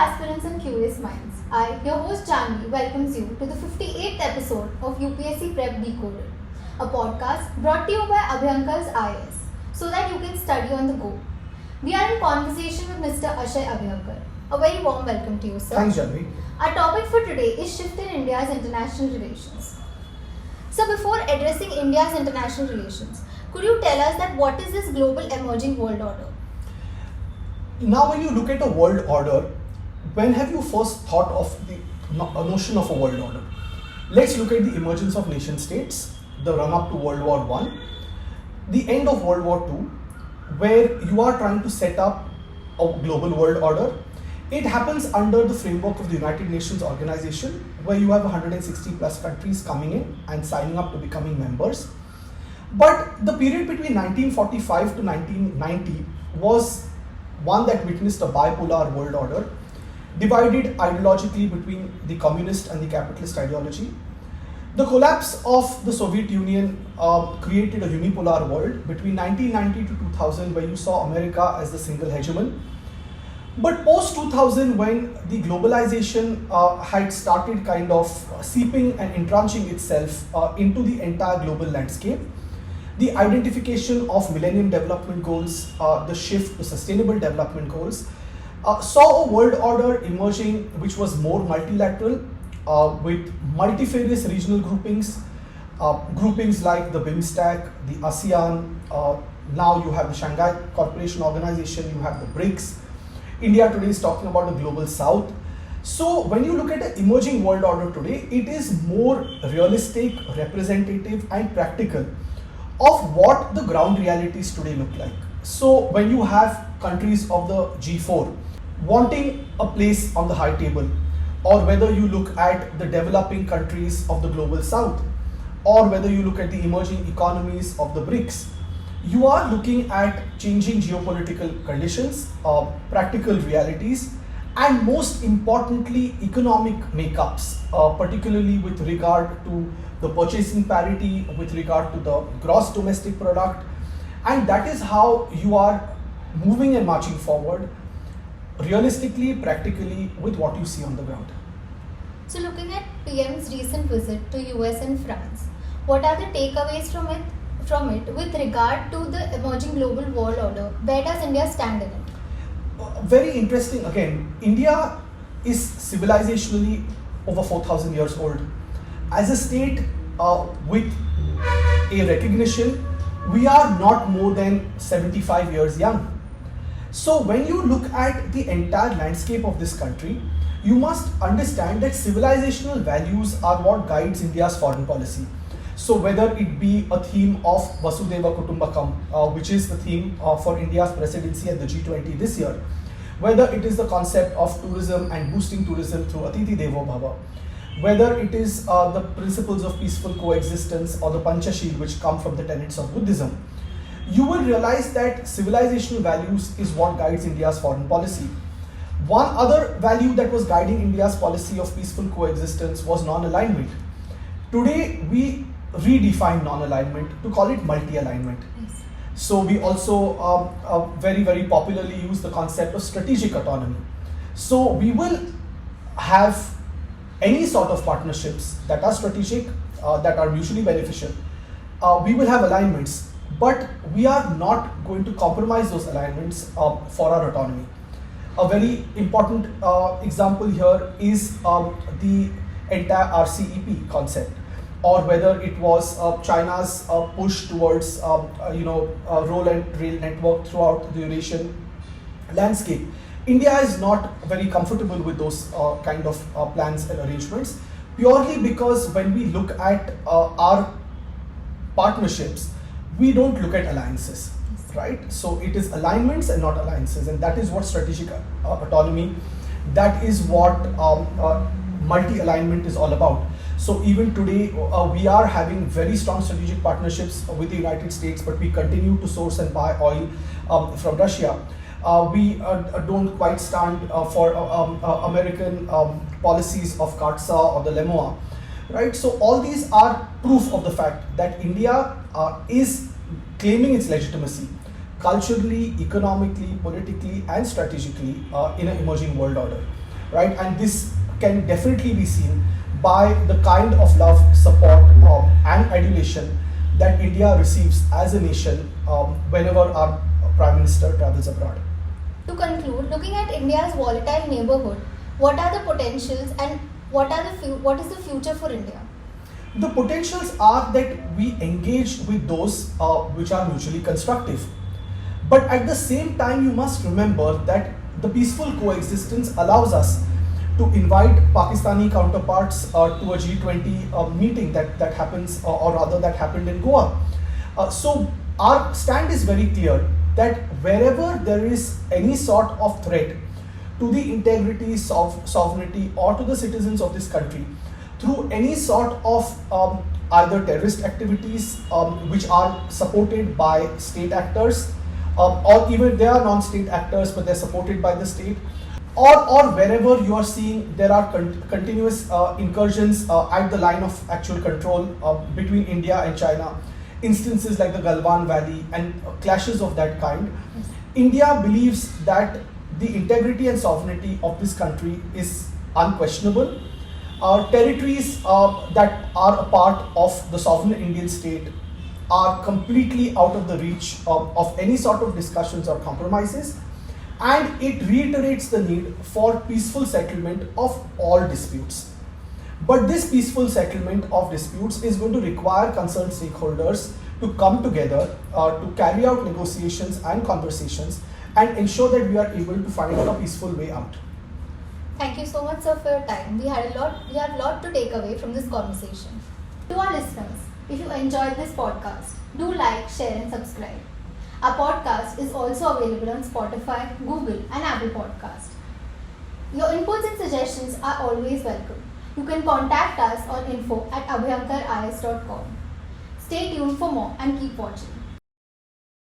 aspirants and curious minds. I, your host Janvi, welcomes you to the 58th episode of UPSC Prep Decoded, a podcast brought to you by Abhyankar's IAS, so that you can study on the go. We are in conversation with Mr. Ashay Abhyankar. A very warm welcome to you, sir. Thanks, Janvi. Our topic for today is shift in India's international relations. So before addressing India's international relations, could you tell us that what is this global emerging world order? Now, when you look at a world order, when have you first thought of the notion of a world order? Let's look at the emergence of nation states, the run up to World War I, the end of World War II, where you are trying to set up a global world order. It happens under the framework of the United Nations organization, where you have 160 plus countries coming in and signing up to becoming members. But the period between 1945 to 1990 was one that witnessed a bipolar world order, divided ideologically between the communist and the capitalist ideology. The collapse of the Soviet Union created a unipolar world between 1990 to 2000, where you saw America as the single hegemon. But post 2000, when the globalization had started kind of seeping and entrenching itself into the entire global landscape, the identification of Millennium Development Goals, the shift to Sustainable Development Goals, saw a world order emerging which was more multilateral, with multifarious regional groupings, groupings like the BIMSTEC, the ASEAN, now you have the Shanghai Cooperation Organization, you have the BRICS. India today is talking about the Global South. So when you look at the emerging world order today, it is more realistic, representative and practical of what the ground realities today look like. So when you have countries of the G4 wanting a place on the high table, or whether you look at the developing countries of the Global South, or whether you look at the emerging economies of the BRICS, you are looking at changing geopolitical conditions, practical realities, and most importantly, economic makeups, particularly with regard to the purchasing parity, with regard to the gross domestic product. And that is how you are moving and marching forward, realistically, practically, with what you see on the ground. So looking at PM's recent visit to US and France, what are the takeaways from it with regard to the emerging global world order? Where does India stand in it? Very interesting. Again, India is civilizationally over 4,000 years old. As a state with a recognition, we are not more than 75 years young. So when you look at the entire landscape of this country, you must understand that civilizational values are what guides India's foreign policy. So whether it be a theme of Vasudhaiva Kutumbakam, which is the theme for India's presidency at the G20 this year, whether it is the concept of tourism and boosting tourism through Atithi Devo Bhava, whether it is the principles of peaceful coexistence or the Panchashil, which come from the tenets of Buddhism, you will realize that civilizational values is what guides India's foreign policy. One other value that was guiding India's policy of peaceful coexistence was non-alignment. Today, we redefine non-alignment to call it multi-alignment. Yes. So we also very, very popularly use the concept of strategic autonomy. So we will have any sort of partnerships that are strategic, that are mutually beneficial. We will have alignments, but we are not going to compromise those alignments for our autonomy. A very important example here is the entire RCEP concept, or whether it was China's push towards road and rail network throughout the Eurasian landscape. India is not very comfortable with those kind of plans and arrangements, purely because when we look at our partnerships, we don't look at alliances, right? So it is alignments and not alliances, and that is what strategic autonomy, that is what multi-alignment is all about. So even today, we are having very strong strategic partnerships with the United States, but we continue to source and buy oil from Russia. We don't quite stand for American policies of CAATSA or the LEMOA, right? So all these are proof of the fact that India is claiming its legitimacy culturally, economically, politically and strategically in an emerging world order. right? And this can definitely be seen by the kind of love, support, and adulation that India receives as a nation whenever our Prime Minister travels abroad. To conclude, looking at India's volatile neighborhood, what are the potentials and what is the future for India? The potentials are that we engage with those which are mutually constructive. But at the same time, you must remember that the peaceful coexistence allows us to invite Pakistani counterparts to a G20 meeting that happens, or rather that happened in Goa. So our stand is very clear that wherever there is any sort of threat to the integrity, sovereignty, or to the citizens of this country, through any sort of either terrorist activities which are supported by state actors, or even they are non-state actors but they're supported by the state, or wherever you are seeing there are continuous incursions at the line of actual control between India and China, instances like the Galwan Valley and clashes of that kind. India believes that the integrity and sovereignty of this country is unquestionable. Territories that are a part of the sovereign Indian state are completely out of the reach of any sort of discussions or compromises, and it reiterates the need for peaceful settlement of all disputes. But this peaceful settlement of disputes is going to require concerned stakeholders to come together to carry out negotiations and conversations and ensure that we are able to find a peaceful way out. Thank you so much, sir, for your time. We have a lot to take away from this conversation. To our listeners, if you enjoyed this podcast, do like, share and subscribe. Our podcast is also available on Spotify, Google and Apple Podcast. Your inputs and suggestions are always welcome. You can contact us on info@abhyankaris.com. Stay tuned for more and keep watching.